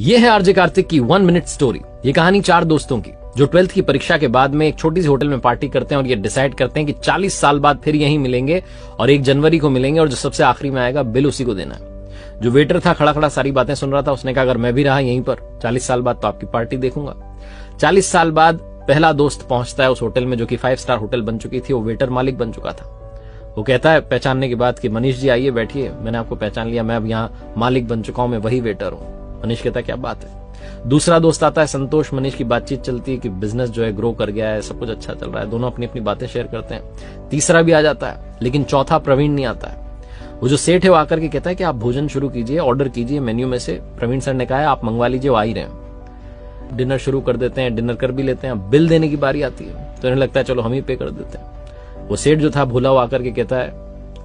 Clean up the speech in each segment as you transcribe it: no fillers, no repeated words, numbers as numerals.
ये है आरजे कार्तिक की 1 मिनट स्टोरी। ये कहानी 4 दोस्तों की जो 12th की परीक्षा के बाद में एक छोटी सी होटल में पार्टी करते हैं और ये डिसाइड करते हैं कि 40 साल बाद फिर यहीं मिलेंगे और 1 जनवरी को मिलेंगे और जो सबसे आखिरी में आएगा बिल उसी को देना है। जो वेटर था खड़ा खड़ा सारी बातें सुन रहा था, उसने कहा अगर मैं भी रहा यहीं पर 40 साल बाद तो आपकी पार्टी देखूंगा। 40 साल बाद पहला दोस्त पहुंचता है उस होटल में जो कि 5 स्टार होटल बन चुकी थी। वो वेटर मालिक बन चुका था। वो कहता है पहचानने के बाद कि मनीष जी आइए बैठिए, मैंने आपको पहचान लिया, मैं अब यहाँ मालिक बन चुका हूं, मैं वही वेटर हूं। मनीष कहता है क्या बात है। दूसरा दोस्त आता है संतोष। मनीष की बातचीत चलती है कि बिजनेस जो है ग्रो कर गया है, सब कुछ अच्छा चल रहा है, दोनों अपनी अपनी बातें शेयर करते हैं। तीसरा भी आ जाता है, लेकिन चौथा प्रवीण नहीं आता है। वो जो सेठ है वो आकर के कहता है कि आप भोजन शुरू कीजिए, ऑर्डर कीजिए मेन्यू में से। प्रवीण सर ने कहा है आप मंगवा लीजिए, वो आ ही रहे हैं। डिनर शुरू कर देते हैं, डिनर कर भी लेते हैं। बिल देने की बारी आती है तो इन्हें लगता है चलो हम ही पे कर देते हैं। वो सेठ जो था भूला वो आकर के कहता है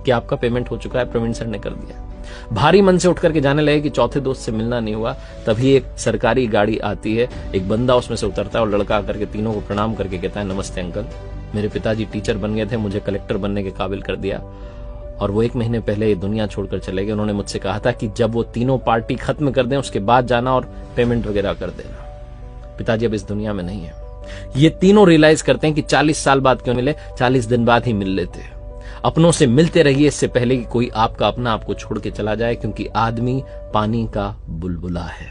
कि आपका पेमेंट हो चुका है, प्रवीण सर ने कर दिया। भारी मन से उठ करके जाने लगे कि चौथे दोस्त से मिलना नहीं हुआ। तभी एक सरकारी गाड़ी आती है, एक बंदा उसमें से उतरता है और लड़का आकर के तीनों को प्रणाम करके कहता है नमस्ते अंकल, मेरे पिताजी टीचर बन गए थे, मुझे कलेक्टर बनने के काबिल कर दिया और वो 1 महीने पहले ये दुनिया छोड़कर चले गए। उन्होंने मुझसे कहा था कि जब वो तीनों पार्टी खत्म कर दें उसके बाद जाना और पेमेंट वगैरह कर देना। पिताजी अब इस दुनिया में नहीं है। ये तीनों रियलाइज करते हैं कि 40 साल बाद क्यों मिले, 40 दिन बाद ही मिल लेते। अपनों से मिलते रहिए इससे पहले कि कोई आपका अपना आपको छोड़ के चला जाए, क्योंकि आदमी पानी का बुलबुला है।